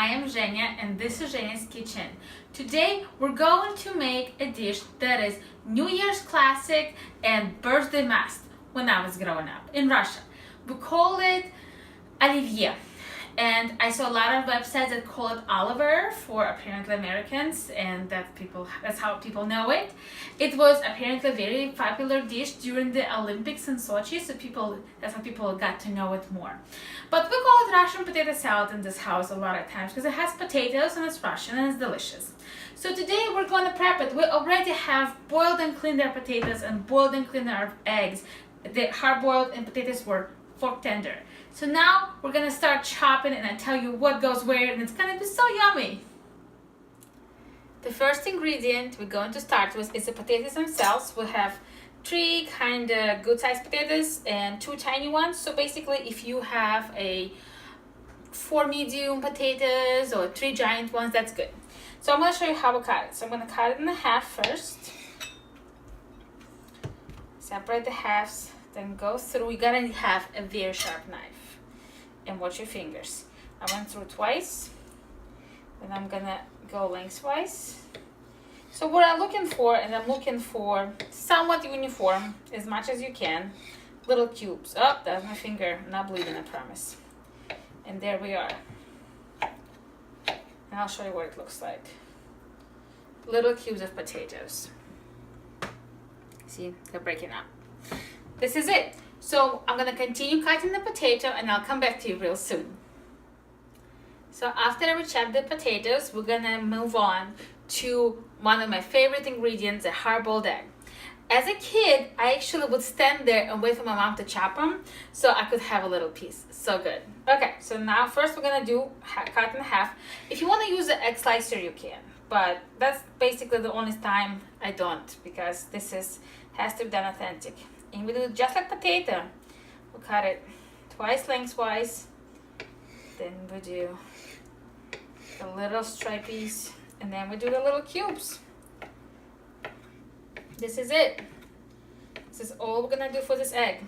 I am Zhenya and this is Zhenya's Kitchen. Today we're going to make a dish that is New Year's classic and birthday must when I was growing up in Russia. We call it Olivie. And I saw a lot of websites that call it Oliver for apparently Americans, and that's how people know it. It was apparently a very popular dish during the Olympics in Sochi, so that's how people got to know it more. But we call it Russian potato salad in this house a lot of times because it has potatoes and it's Russian and it's delicious. So today we're going to prep it. We already have boiled and cleaned our potatoes and boiled and cleaned our eggs. The hard-boiled and potatoes were fork tender. So now we're gonna start chopping and I tell you what goes where, and it's gonna be so yummy. The first ingredient we're going to start with is the potatoes themselves. We have 3 kind of good sized potatoes and 2 tiny ones. So basically if you have 4 medium potatoes or 3 giant ones, that's good. So I'm gonna show you how we cut it. So I'm gonna cut it in half first. Separate the halves, then go through. You gotta have a very sharp knife. And watch your fingers. I went through twice. Then I'm gonna go lengthwise. So what I'm looking for, and I'm looking for somewhat uniform as much as you can. Little cubes. Oh, that's my finger. Not bleeding, I promise. And there we are. And I'll show you what it looks like. Little cubes of potatoes. See, they're breaking up. This is it. So I'm gonna continue cutting the potato and I'll come back to you real soon. So after we chop the potatoes, we're gonna move on to one of my favorite ingredients, a hard-boiled egg. As a kid, I actually would stand there and wait for my mom to chop them so I could have a little piece. So good. Okay, so now first we're gonna do cut in half. If you wanna use an egg slicer, you can, but that's basically the only time I don't, because this has to be done authentic. And we do it just like potato. We cut it twice lengthwise. Then we do the little stripies. And then we do the little cubes. This is it. This is all we're gonna do for this egg.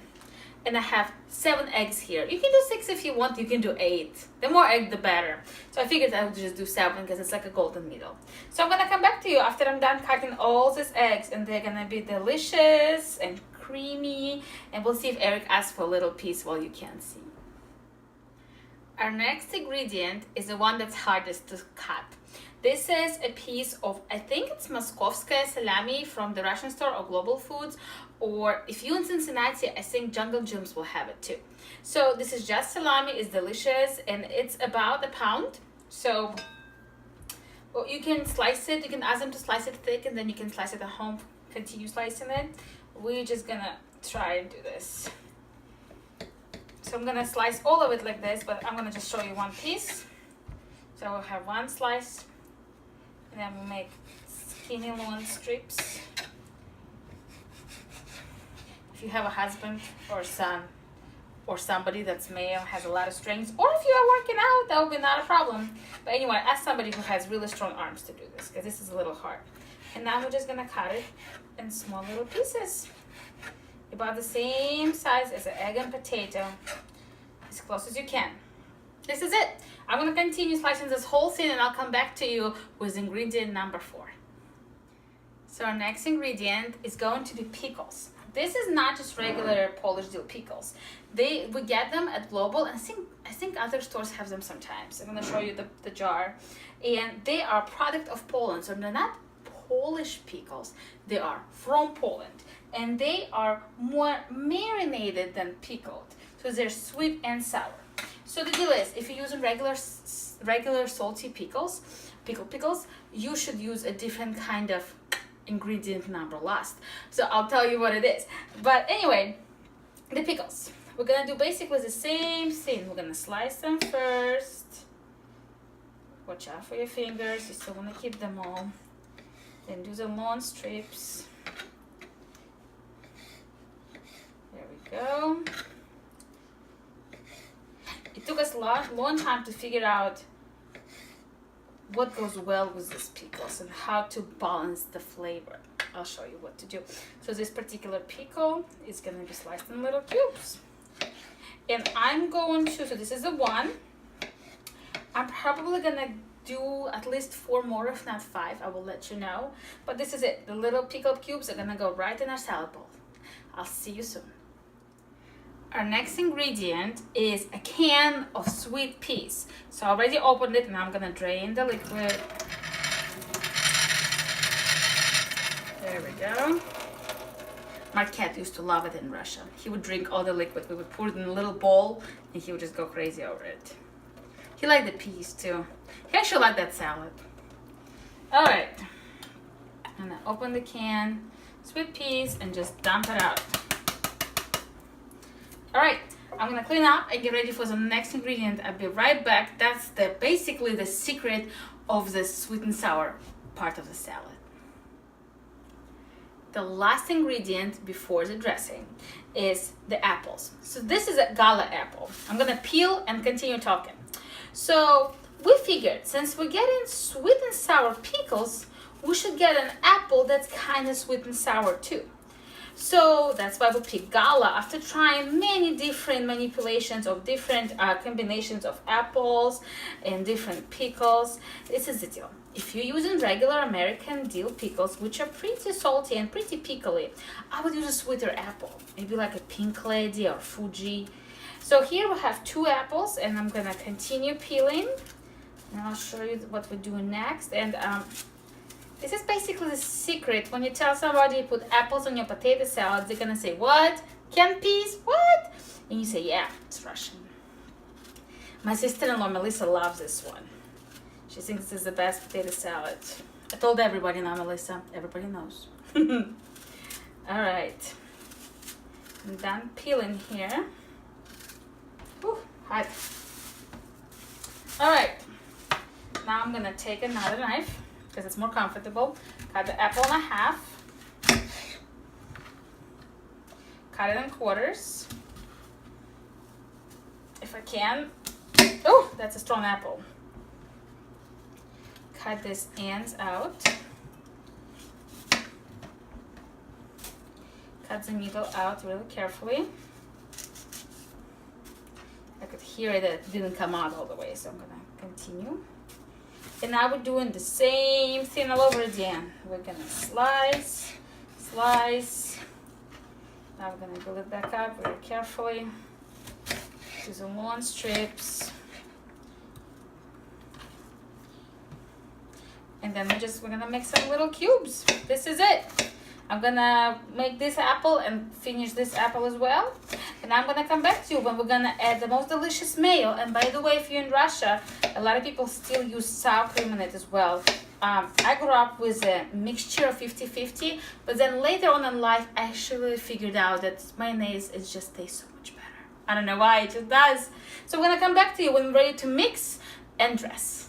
And I have 7 eggs here. You can do 6 if you want. You can do 8. The more egg, the better. So I figured I would just do 7 because it's like a golden needle. So I'm gonna come back to you after I'm done cutting all these eggs, and they're gonna be delicious and creamy, and we'll see if Eric asks for a little piece while you can't see. Our next ingredient is the one that's hardest to cut. This is a piece of, I think it's Moskovskaya salami from the Russian store or Global Foods, or if you're in Cincinnati, I think Jungle Jim's will have it too. So this is just salami, it's delicious, and it's about a pound. So well, you can slice it, you can ask them to slice it thick, and then you can slice it at home, continue slicing it. We're just gonna try and do this. So I'm gonna slice all of it like this, but I'm gonna just show you one piece. So we'll have one slice, and then we'll make skinny long strips. If you have a husband or son or somebody that's Mayo, has a lot of strength, or if you are working out, that would be not a problem. But anyway, ask somebody who has really strong arms to do this, because this is a little hard. And now we're just gonna cut it in small little pieces, about the same size as an egg and potato, as close as you can. This is it. I'm gonna continue slicing this whole thing, and I'll come back to you with ingredient number 4. So our next ingredient is going to be pickles. This is not just regular Polish dill pickles. We get them at Global, and I think other stores have them sometimes. I'm gonna show you the jar, and they are a product of Poland, so they're not Polish pickles. They are from Poland, and they are more marinated than pickled, so they're sweet and sour. So the deal is, if you're using regular salty pickles, you should use a different kind of ingredient number last. So I'll tell you what it is. But anyway, the pickles. We're gonna do basically the same thing. We're gonna slice them first. Watch out for your fingers. You still wanna keep them all. Then do the long strips. There we go. It took us a long time to figure out what goes well with these pickles and how to balance the flavor. I'll show you what to do. So this particular pickle is gonna be sliced in little cubes. And I'm going to, so this is the one. I'm probably gonna do at least 4 more, if not 5. I will let you know. But this is it. The little pickle cubes are gonna go right in our salad bowl. I'll see you soon. Our next ingredient is a can of sweet peas. So I already opened it and I'm gonna drain the liquid. There we go. My cat used to love it in Russia. He would drink all the liquid. We would put it in a little bowl and he would just go crazy over it. He liked the peas too. He actually liked that salad. All right. I'm gonna open the can, sweet peas, and just dump it out. All right, I'm gonna clean up and get ready for the next ingredient. I'll be right back. That's basically the secret of the sweet and sour part of the salad. The last ingredient before the dressing is the apples. So this is a Gala apple. I'm gonna peel and continue talking. So we figured since we're getting sweet and sour pickles, we should get an apple that's kind of sweet and sour too. So that's why we picked Gala after trying many different manipulations of different combinations of apples and different pickles. This is the deal. If you're using regular American dill pickles, which are pretty salty and pretty pickly, I would use a sweeter apple, maybe like a Pink Lady or Fuji. So here we have 2 apples, and I'm gonna continue peeling, and I'll show you what we're doing next. And this is basically the secret. When you tell somebody you put apples on your potato salad, they're gonna say, "What? Canned peas? What?" And you say, "Yeah, it's Russian." My sister-in-law Melissa loves this one. She thinks this is the best potato salad. I told everybody now, Melissa. Everybody knows. All right. I'm done peeling here. Whew, hot. All right. Now I'm gonna take another knife because it's more comfortable. Cut the apple in half. Cut it in quarters. If I can. Oh, that's a strong apple. Cut these ends out. Cut the middle out really carefully. I could hear it, it didn't come out all the way, so I'm gonna continue. And now we're doing the same thing all over again. We're gonna slice, slice. Now we're gonna build it back up very carefully. Do some long strips. And then we're gonna make some little cubes. This is it. I'm gonna make this apple and finish this apple as well. And I'm gonna come back to you when we're gonna add the most delicious mayo. And by the way, if you're in Russia, a lot of people still use sour cream in it as well. I grew up with a mixture of 50-50, but then later on in life, I actually figured out that mayonnaise just tastes so much better. I don't know why, it just does. So we're gonna come back to you when we're ready to mix and dress.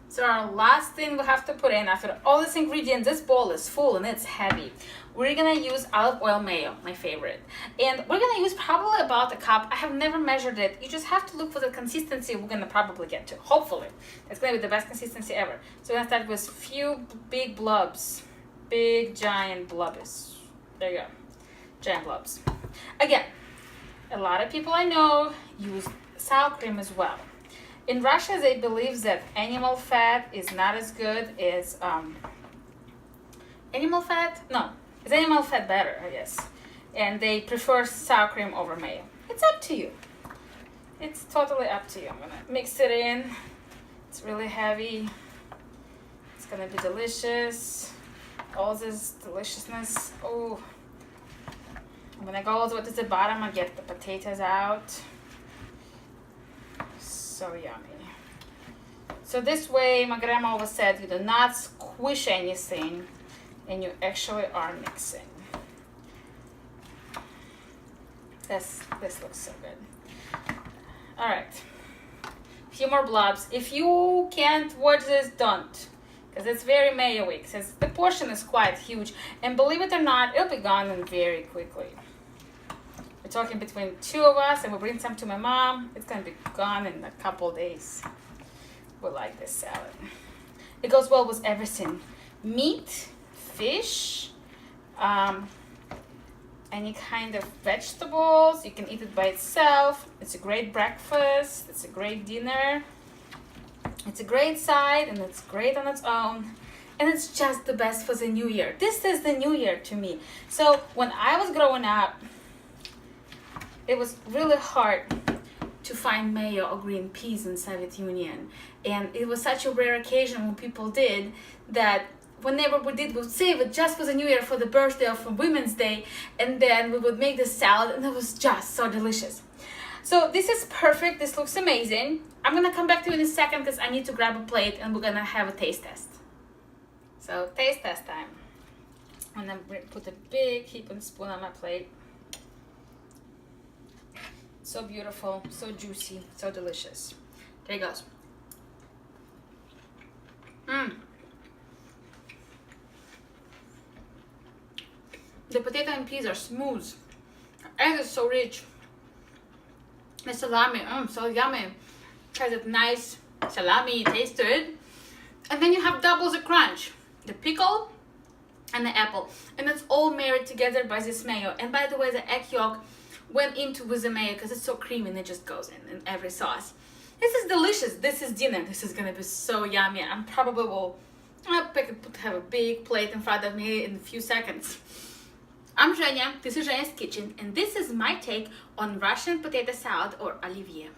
So our last thing we have to put in after all these ingredients, this bowl is full and it's heavy. We're gonna use olive oil mayo, my favorite. And we're gonna use probably about a cup. I have never measured it. You just have to look for the consistency we're gonna probably get to. Hopefully, it's gonna be the best consistency ever. So we're gonna start with a few big blobs. Big giant blobs. There you go, giant blobs. Again, a lot of people I know use sour cream as well. In Russia, they believe that animal fat is not as good as animal fat? No, is animal fat better, I guess. And they prefer sour cream over mayo. It's up to you. It's totally up to you. I'm gonna mix it in. It's really heavy. It's gonna be delicious. All this deliciousness. Oh, I'm gonna go all the way to the bottom and get the potatoes out. So yummy. So this way, my grandma always said, you do not squish anything, and you actually are mixing. This looks so good. All right, a few more blobs. If you can't watch this, don't, because it's very mayo-y. Because the portion is quite huge, and believe it or not, it'll be gone in very quickly. We're talking between 2 of us, and we'll bring some to my mom. It's gonna be gone in a couple of days. We like this salad. It goes well with everything. Meat, fish, any kind of vegetables. You can eat it by itself. It's a great breakfast. It's a great dinner. It's a great side and it's great on its own. And it's just the best for the new year. This is the new year to me. So when I was growing up, it was really hard to find mayo or green peas in Soviet Union. And it was such a rare occasion when people did that whenever we did, we'd save it just for the new year, for the birthday or for Women's Day. And then we would make this salad and it was just so delicious. So this is perfect. This looks amazing. I'm gonna come back to you in a second because I need to grab a plate and we're gonna have a taste test. So taste test time. I'm gonna put a big heaping spoon on my plate. So beautiful, so juicy, so delicious. There it goes. The potato and peas are smooth. And it's so rich. The salami, so yummy. Has a nice salami taste to it. And then you have double the crunch. The pickle and the apple. And it's all married together by this mayo. And by the way, the egg yolk went into with the mayo because it's so creamy and it just goes in every sauce. This is delicious. This is dinner. This is gonna be so yummy. I'm probably will have a big plate in front of me in a few seconds. I'm Zhenya, this is Zhenya's Kitchen, and this is my take on Russian potato salad or Olivie.